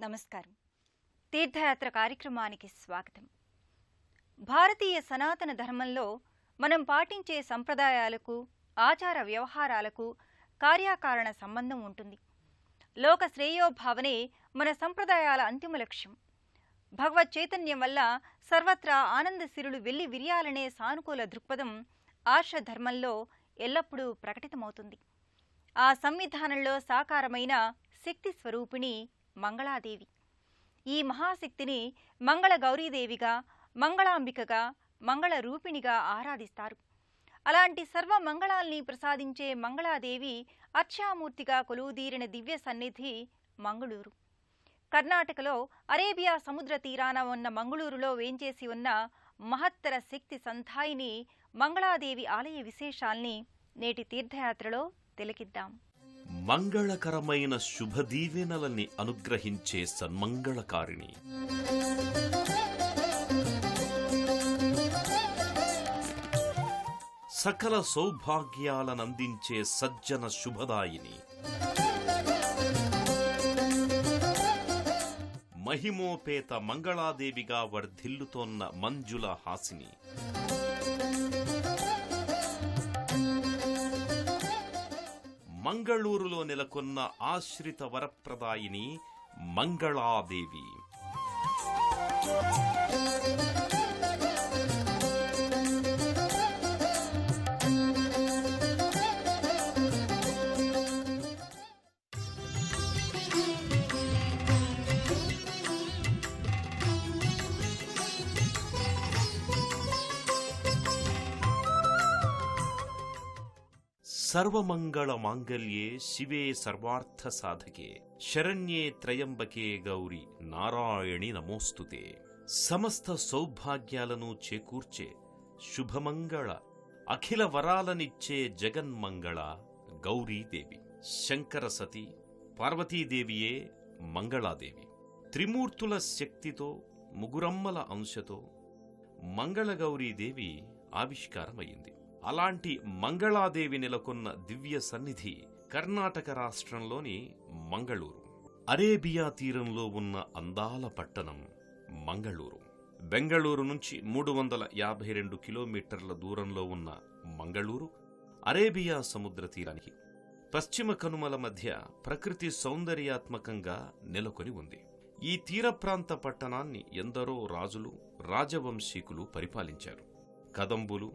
నమస్కారం. తీర్థయాత్ర కార్యక్రమానికి స్వాగతం. భారతీయ సనాతన ధర్మంలో మనం పాటించే సంప్రదాయాలకు, ఆచార వ్యవహారాలకు కార్యకారణ సంబంధం ఉంటుంది. లోక శ్రేయోభావనే మన సంప్రదాయాల అంతిమ లక్ష్యం. భగవత్ చైతన్యం వల్ల సర్వత్రా ఆనంద సిరులు వెళ్లి విరియాలనే సానుకూల దృక్పథం ఆర్ష ధర్మంలో ఎల్లప్పుడూ ప్రకటితమవుతుంది. ఆ సంవిధానంలో సాకారమైన శక్తి స్వరూపిణి మంగళాదేవి. ఈ మహాశక్తిని మంగళ గౌరీదేవిగా, మంగళాంబికగా, మంగళ రూపిణిగా ఆరాధిస్తారు. అలాంటి సర్వ మంగళాల్ని ప్రసాదించే మంగళాదేవి అర్చామూర్తిగా కొలువుదీరిన దివ్య సన్నిధి మంగళూరు. కర్ణాటకలో అరేబియా సముద్ర తీరాన ఉన్న మంగళూరులో వేంచేసి ఉన్న మహత్తర శక్తి సంధాయిని మంగళాదేవి ఆలయ విశేషాల్ని నేటి తీర్థయాత్రలో తిలకిద్దాం. మంగళకరమైన శుభదీవెనలని అనుగ్రహించే సన్మంగళకారిణి. సకల సౌభాగ్యాలనందించే సజ్జన శుభదాయిని. మహిమోపేత మంగళాదేవిగా వర్ధిల్లుతోన్న మంజుల హాసిని. మంగళూరులో నెలకొన్న ఆశ్రిత వరప్రదాయిని మంగళాదేవి. సర్వమంగళ మాంగళ్యే శివే సర్వార్థ సాధకే శరణ్యే త్రయంబకే గౌరి నారాయణి నమోస్తుతే. సమస్త సౌభాగ్యాలను చేకూర్చే శుభమంగళ అఖిల వరాలనిచ్చే జగన్మంగళ గౌరీదేవి. శంకర సతి పార్వతీదేవియే మంగళాదేవి. త్రిమూర్తుల శక్తితో, ముగురమ్మల అంశతో మంగళగౌరీదేవి ఆవిష్కారమయ్యింది. అలాంటి మంగళాదేవి నెలకొన్న దివ్య సన్నిధి కర్ణాటక రాష్ట్రంలోని మంగళూరు. అరేబియా తీరంలో ఉన్న అందాల పట్టణం మంగళూరు. బెంగళూరు నుంచి 352 కిలోమీటర్ల దూరంలో ఉన్న మంగళూరు అరేబియా సముద్ర తీరానికి పశ్చిమ కనుమల మధ్య ప్రకృతి సౌందర్యాత్మకంగా నెలకొని ఉంది. ఈ తీర ప్రాంత పట్టణాన్ని ఎందరో రాజులు, రాజవంశీకులు పరిపాలించారు. కదంబులు,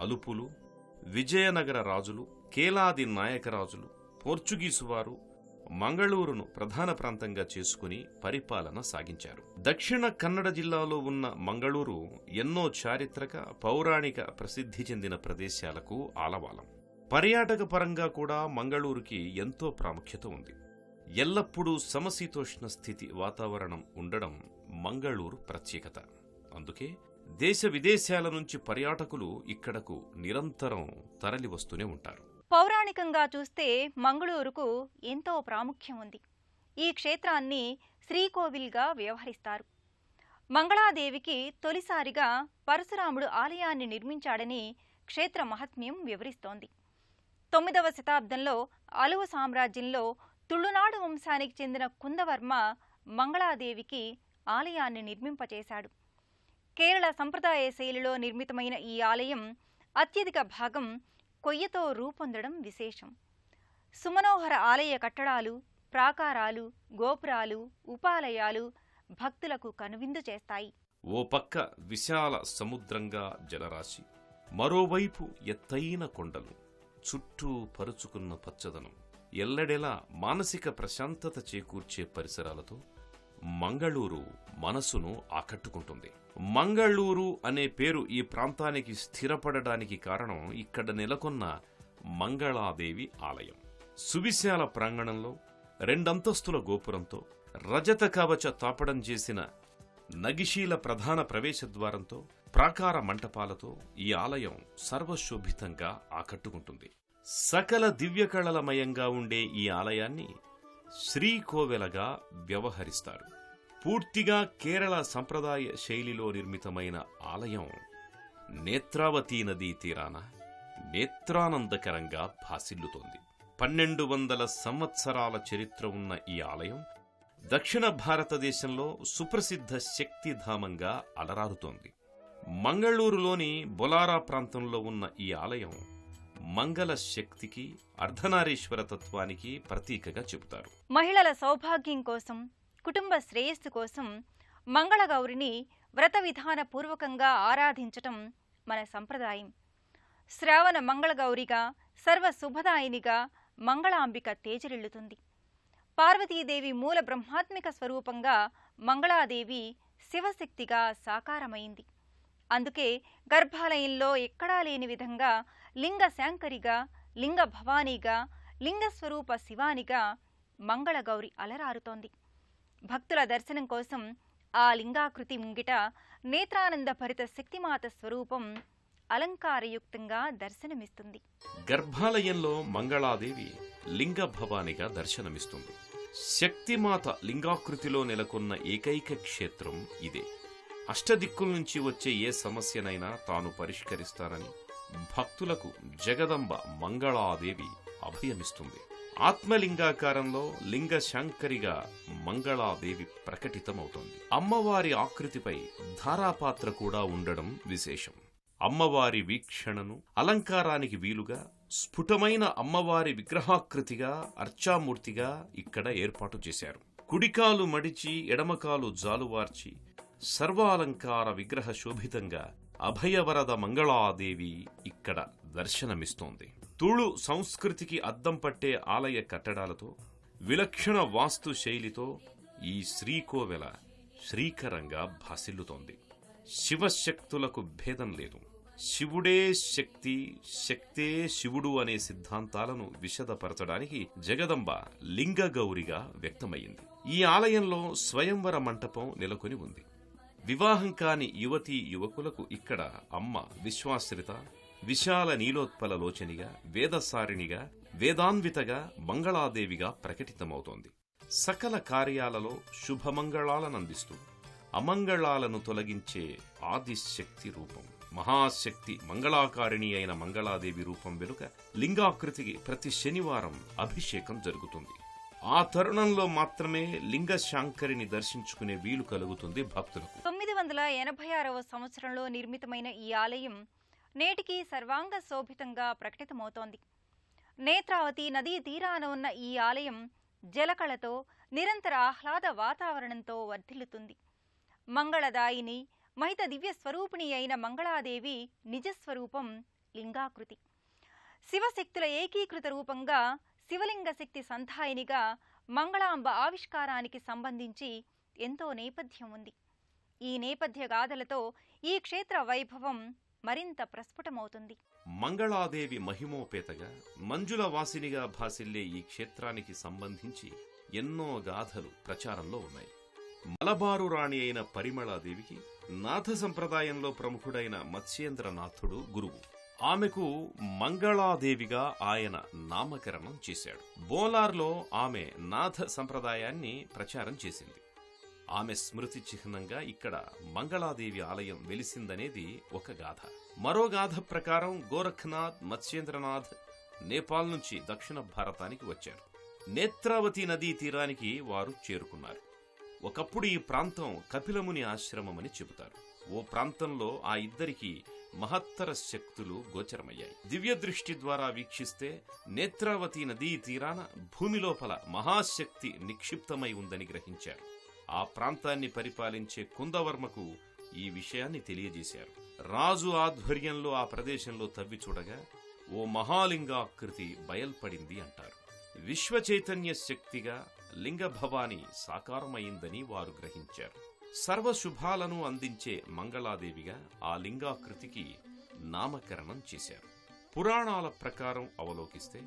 అలుపులు, విజయనగర రాజులు, కేలాది నాయకరాజులు, పోర్చుగీసు వారు మంగళూరును ప్రధాన ప్రాంతంగా చేసుకుని పరిపాలన సాగించారు. దక్షిణ కన్నడ జిల్లాలో ఉన్న మంగళూరు ఎన్నో చారిత్రక, పౌరాణిక ప్రసిద్ధి చెందిన ప్రదేశాలకు ఆలవాలం. పర్యాటక పరంగా కూడా మంగళూరుకి ఎంతో ప్రాముఖ్యత ఉంది. ఎల్లప్పుడూ సమశీతోష్ణ స్థితి వాతావరణం ఉండడం మంగళూరు ప్రత్యేకత. అందుకే దేశ విదేశాల నుంచి పర్యాటకులు ఇక్కడకు నిరంతరం తరలి వస్తూనే ఉంటారు. పౌరాణికంగా చూస్తే మంగళూరుకు ఎంతో ప్రాముఖ్యం ఉంది. ఈ క్షేత్రాన్ని శ్రీకోవిల్గా వ్యవహరిస్తారు. మంగళాదేవికి తొలిసారిగా పరశురాముడు ఆలయాన్ని నిర్మించాడని క్షేత్ర మహాత్మ్యం వివరిస్తోంది. 9వ శతాబ్దంలో అలువు సామ్రాజ్యంలో తుళునాడు వంశానికి చెందిన కుందవర్మ మంగళాదేవికి ఆలయాన్ని నిర్మింపచేశాడు. కేరళ సంప్రదాయ శైలిలో నిర్మితమైన ఈ ఆలయం అత్యధిక భాగం కొయ్యతో రూపొందడం విశేషం. సుమనోహర ఆలయ కట్టడాలు, ప్రాకారాలు, గోపురాలు, ఉపాలయాలు భక్తులకు కనువిందు చేస్తాయి. ఓ పక్క విశాల సముద్రంగా జలరాశి, మరోవైపు ఎత్తైన కొండలు, చుట్టూ పరుచుకున్న పచ్చదనం, ఎల్లడెలా మానసిక ప్రశాంతత చేకూర్చే పరిసరాలతో మంగళూరు మనసును ఆకట్టుకుంటుంది. మంగళూరు అనే పేరు ఈ ప్రాంతానికి స్థిరపడడానికి కారణం ఇక్కడ నెలకొన్న మంగళాదేవి ఆలయం. సువిశాల ప్రాంగణంలో 2 అంతస్తుల గోపురంతో, రజత కవచ తాపడం చేసిన నగిశీల ప్రధాన ప్రవేశద్వారంతో, ప్రాకార మంటపాలతో ఈ ఆలయం సర్వశోభితంగా ఆకట్టుకుంటుంది. సకల దివ్యకళలమయంగా ఉండే ఈ ఆలయాన్ని శ్రీకోవెలగా వ్యవహరిస్తారు. పూర్తిగా కేరళ సంప్రదాయ శైలిలో నిర్మితమైన ఆలయం నేత్రావతీ నదీ తీరాన నేత్రానందకరంగా భాసిల్లుతోంది. 1200 సంవత్సరాల చరిత్ర ఉన్న ఈ ఆలయం దక్షిణ భారతదేశంలో సుప్రసిద్ధ శక్తిధామంగా అలరారుతోంది. మంగళూరులోని బొలారా ప్రాంతంలో ఉన్న ఈ ఆలయం మంగళ శక్తికి, అర్ధనారీశ్వర తత్వానికి ప్రతీకగా చెబుతారు. మహిళల సౌభాగ్యం కోసం, కుటుంబ శ్రేయస్సు కోసం మంగళగౌరిని వ్రత విధాన పూర్వకంగా ఆరాధించటం మన సంప్రదాయం. శ్రావణ మంగళగౌరిగా, సర్వ శుభదాయినిగా మంగళాంబిక తేజరిల్లుతుంది. పార్వతీదేవి మూల బ్రహ్మాత్మిక స్వరూపంగా మంగళాదేవి శివశక్తిగా సాకారమైంది. అందుకే గర్భాలయంలో ఎక్కడా లేని విధంగా లింగ శాంకరిగా, లింగ భవానీగా, లింగస్వరూప శివానిగా మంగళగౌరి అలరారుతోంది. భక్తుల దర్శనం కోసం ఆ లింగాకృతి ముంగిట నేత్రానంద భరిత శక్తిమాత స్వరూపం అలంకారయుక్తంగా దర్శనమిస్తుంది. గర్భాలయంలో మంగళాదేవి లింగ భవానిగా దర్శనమిస్తుంది. శక్తిమాత లింగాకృతిలో నెలకొన్న ఏకైక క్షేత్రం ఇదే. అష్టదిక్కుల నుంచి వచ్చే ఏ సమస్యనైనా తాను పరిష్కరిస్తానని భక్తులకు జగదంబ మంగళాదేవి అభయమిస్తుంది. ఆత్మలింగాకారంలో లింగ శాంకరిగా మంగళాదేవి ప్రకటితమవుతోంది. అమ్మవారి ఆకృతిపై ధారాపాత్ర కూడా ఉండడం విశేషం. అమ్మవారి వీక్షణను అలంకారానికి వీలుగా స్ఫుటమైన అమ్మవారి విగ్రహాకృతిగా, అర్చామూర్తిగా ఇక్కడ ఏర్పాటు చేశారు. కుడికాలు మడిచి ఎడమకాలు జాలువార్చి సర్వాలంకార విగ్రహ శోభితంగా అభయవరద మంగళాదేవి ఇక్కడ దర్శనమిస్తోంది. తుళు సంస్కృతికి అద్దం పట్టే ఆలయ కట్టడాలతో, విలక్షణ వాస్తు శైలితో ఈ శ్రీకోవెల శ్రీకరంగా భాసిల్లుతోంది. శివశక్తులకు భేదం లేదు. శివుడే శక్తి, శక్తే శివుడు అనే సిద్ధాంతాలను విశదపరచడానికి జగదంబ లింగగౌరిగా వ్యక్తమయ్యింది. ఈ ఆలయంలో స్వయంవర మంటపం నెలకొని ఉంది. వివాహం కాని యువతీ యువకులకు ఇక్కడ అమ్మ విశ్వాశ్రిత, విశాల నీలోత్పల లోచనిగా, వేదసారిణిగా, వేదాన్వితగా, మంగళాదేవిగా ప్రకటితమవుతోంది. సకల కార్యాలలో శుభమంగళాలనందిస్తూ అమంగళాలను తొలగించే ఆదిశక్తి రూపం. మహాశక్తి మంగళాకారిణి అయిన మంగళాదేవి రూపం వెనుక లింగాకృతికి ప్రతి శనివారం అభిషేకం జరుగుతుంది. ఆ తరుణంలో మాత్రమే లింగ శాంకరిని దర్శించుకునే వీలు కలుగుతుంది భక్తులకు. 986వ సంవత్సరంలో నిర్మితమైన ఈ ఆలయం నేటికి సర్వాంగ శోభితంగా ప్రకటితమవుతోంది. నేత్రావతి నదీ తీరాన ఉన్న ఈ ఆలయం జలకళతో, నిరంతర ఆహ్లాద వాతావరణంతో వర్ధిల్లుతుంది. మంగళదాయిని, మహిత దివ్య స్వరూపిణి అయిన మంగళాదేవి నిజస్వరూపం లింగాకృతి. శివశక్తుల ఏకీకృత రూపంగా, శివలింగ శక్తి సంధాయినిగా మంగళాంబ ఆవిష్కారానికి సంబంధించి ఎంతో నేపథ్యం ఉంది. ఈ నేపథ్య గాథలతో ఈ క్షేత్ర వైభవం మరింత ప్రస్ఫుటమవుతుంది. మంగళాదేవి మహిమోపేతగా, మంజుల వాసినిగా భాసిల్లే ఈ క్షేత్రానికి సంబంధించి ఎన్నో గాథలు ప్రచారంలో ఉన్నాయి. మలబారు రాణి అయిన పరిమళాదేవికి నాథ సంప్రదాయంలో ప్రముఖుడైన మత్స్యేంద్రనాథుడు గురువు. ఆమెకు మంగళాదేవిగా ఆయన నామకరణం చేశాడు. బోలార్లో ఆమె నాథ సంప్రదాయాన్ని ప్రచారం చేసింది. ఆమె స్మృతి చిహ్నంగా ఇక్కడ మంగళాదేవి ఆలయం వెలిసిందనేది ఒక గాథ. మరో గాథ ప్రకారం గోరఖ్నాథ్, మత్స్యేంద్రనాథ్ నేపాల్ నుంచి దక్షిణ భారతానికి వచ్చారు. నేత్రావతి నదీ తీరానికి వారు చేరుకున్నారు. ఒకప్పుడు ఈ ప్రాంతం కపిలముని ఆశ్రమమని చెబుతారు. ఓ ప్రాంతంలో ఆ ఇద్దరికి మహత్తర శక్తులు గోచరమయ్యాయి. దివ్య దృష్టి ద్వారా వీక్షిస్తే నేత్రావతి నదీ తీరాన భూమి లోపల మహాశక్తి నిక్షిప్తమై ఉందని గ్రహించారు. ఆ ప్రాంతాన్ని పరిపాలించే కుందవర్మకు ఈ విషయాన్ని తెలియజేశారు. రాజు ఆధ్వర్యంలో ఆ ప్రదేశంలో తవ్వి చూడగా ఓ మహాలింగాకృతి బయల్పడింది అంటారు. విశ్వచైతన్య శక్తిగా లింగభవాని సాకారమైందని వారు గ్రహించారు. సర్వశుభాలను అందించే మంగళాదేవిగా ఆ లింగాకృతికి నామకరణం చేశారు. పురాణాల ప్రకారం అవలోకిస్తే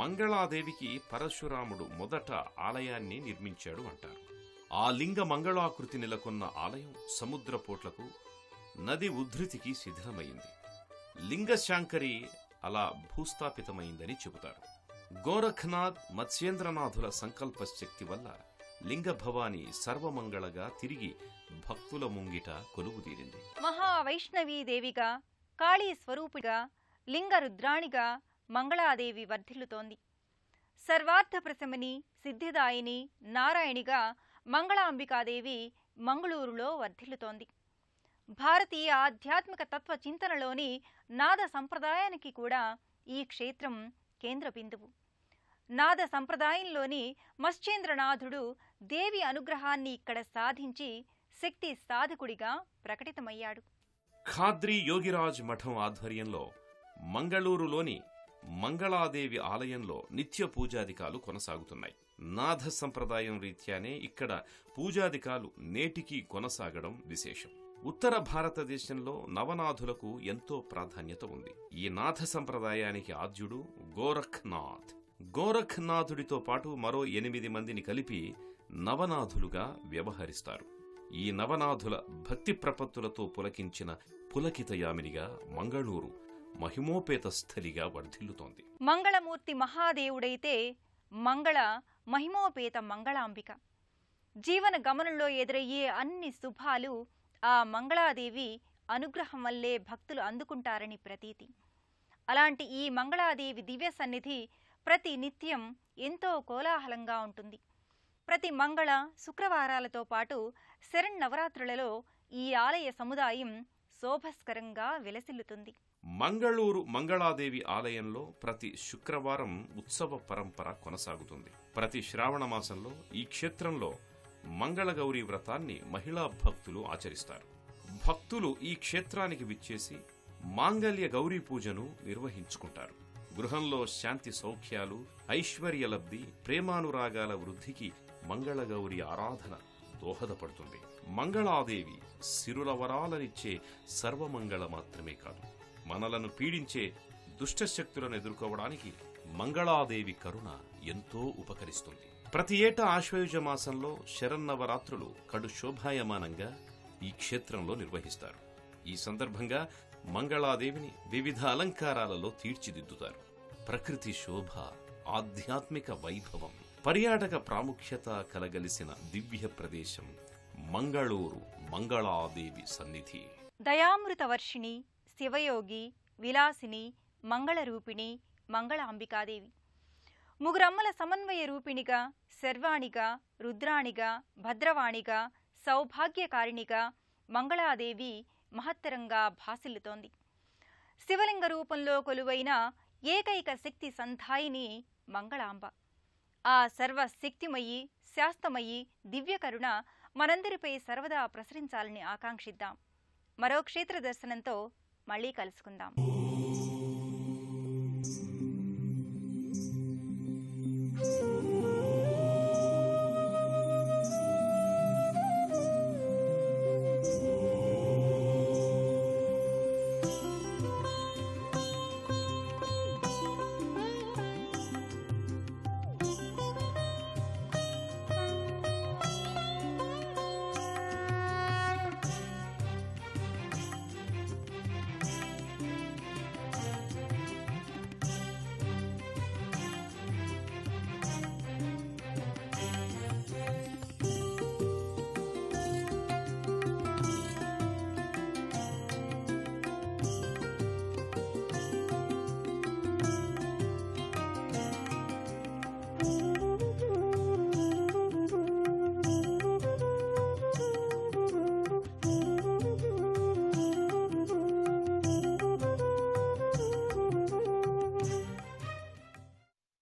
మంగళాదేవికి పరశురాముడు మొదట ఆలయాన్ని నిర్మించాడు అంటారు. ఆ లింగ మంగళాకృతి నెలకొన్న ఆలయం సముద్రపోట్లకు, నది ఉద్ధృతికి శిథిలమైంది. లింగశాంకరి అలా భూస్థాపితమైందని చెబుతారు. గోరఖ్నాథ్, మత్స్యేంద్రనాథుల సంకల్ప శక్తి వల్ల లింగభవాని సర్వమంగళగా తిరిగి భక్తుల ముంగిట కొలువుదీరింది. మహావైష్ణవీదేవిగా, కాళీ స్వరూపిగా, లింగరుద్రాణిగా మంగళాదేవి వర్ధిల్లుతోంది. సర్వార్థ ప్రశమని, సిద్ధిదాయిని, నారాయణిగా మంగళాంబికాదేవి మంగళూరులో వర్ధిల్లుతోంది. భారతీయ ఆధ్యాత్మిక తత్వ చింతనలోని నాద సంప్రదాయానికి కూడా ఈ క్షేత్రం కేంద్ర బిందువు. నాద సంప్రదాయంలోని మశ్చేంద్రనాథుడు దేవి అనుగ్రహాన్ని ఇక్కడ సాధించి శక్తి సాధకుడిగా ప్రకటితమయ్యాడు. ఖాద్రి యోగిరాజ్ మఠం ఆధ్వర్యంలో మంగళూరులోని మంగళాదేవి ఆలయంలో నిత్య పూజాదికాలు కొనసాగుతున్నాయి. నాథ సంప్రదాయం రీత్యానే ఇక్కడ పూజాదికాలు నేటికీ కొనసాగడం విశేషం. ఉత్తర భారతదేశంలో నవనాథులకు ఎంతో ప్రాధాన్యత ఉంది. ఈ నాథ సంప్రదాయానికి ఆద్యుడు గోరఖ్నాథ్. గోరఖ్నాథుడితో పాటు మరో 8 మందిని కలిపి నవనాథులుగా వ్యవహరిస్తారు. ఈ నవనాథుల భక్తి ప్రపత్తులతో పులకించిన పులకితయామినిగా మంగళూరు మహిమోపేత స్థలిగా వర్ధిల్లుతోంది. మంగళమూర్తి మహాదేవుడైతే మంగళ మహిమోపేత మంగళాంబిక. జీవన గమనంలో ఎదురయ్యే అన్ని శుభాలు ఆ మంగళాదేవి అనుగ్రహం వల్లే భక్తులు అందుకుంటారని ప్రతీతి. అలాంటి ఈ మంగళాదేవి దివ్య సన్నిధి ప్రతి నిత్యం ఎంతో కోలాహలంగా ఉంటుంది. ప్రతి మంగళ శుక్రవారాలతో పాటు శరన్నవరాత్రులలో ఈ ఆలయ సముదాయం శోభస్కరంగా విలసిల్లుతుంది. మంగళూరు మంగళాదేవి ఆలయంలో ప్రతి శుక్రవారం ఉత్సవ పరంపర కొనసాగుతుంది. ప్రతి శ్రావణ మాసంలో ఈ క్షేత్రంలో మంగళగౌరీ వ్రతాన్ని మహిళా భక్తులు ఆచరిస్తారు. భక్తులు ఈ క్షేత్రానికి విచ్చేసి మాంగళ్య గౌరీ పూజను నిర్వహించుకుంటారు. గృహంలో శాంతి సౌఖ్యాలు, ఐశ్వర్యలబ్ధి, ప్రేమానురాగాల వృద్ధికి మంగళగౌరి ఆరాధన దోహదపడుతుంది. మంగళాదేవి సిరుల వరాలనిచ్చే సర్వమంగళ మాత్రమే కాదు, మనలను పీడించే దుష్టశక్తులను ఎదుర్కోవడానికి మంగళాదేవి కరుణ ఎంతో ఉపకరిస్తుంది. ప్రతి ఏటా ఆశ్వయుజ మాసంలో శరన్నవరాత్రులు కడు శోభాయమానంగా ఈ క్షేత్రంలో నిర్వహిస్తారు. ఈ సందర్భంగా మంగళాదేవిని వివిధ అలంకారాలలో తీర్చిదిద్దుతారు. ప్రకృతి శోభ, ఆధ్యాత్మిక వైభవం, పర్యాటక ప్రాముఖ్యత కలగలిసిన దివ్య ప్రదేశం మంగళూరు మంగళాదేవి సన్నిధి. దయామృత వర్షిణి, శివయోగి, విలాసిని, మంగళరూపిణి మంగళాంబికాదేవి. ముగురమ్మల సమన్వయ రూపిణిగా, శర్వాణిగా, రుద్రాణిగా, భద్రవాణిగా, సౌభాగ్యకారిణిగా మంగళాదేవి మహత్తరంగా భాసిల్లుతోంది. శివలింగ రూపంలో కొలువైన ఏకైక శక్తి సంధాయిని మంగళాంబ. ఆ సర్వశక్తిమయి, శాస్తమయి దివ్యకరుణ మనందరిపై సర్వదా ప్రసరించాలని ఆకాంక్షిద్దాం. మరో క్షేత్ర దర్శనంతో మళ్ళీ కలుసుకుందాం.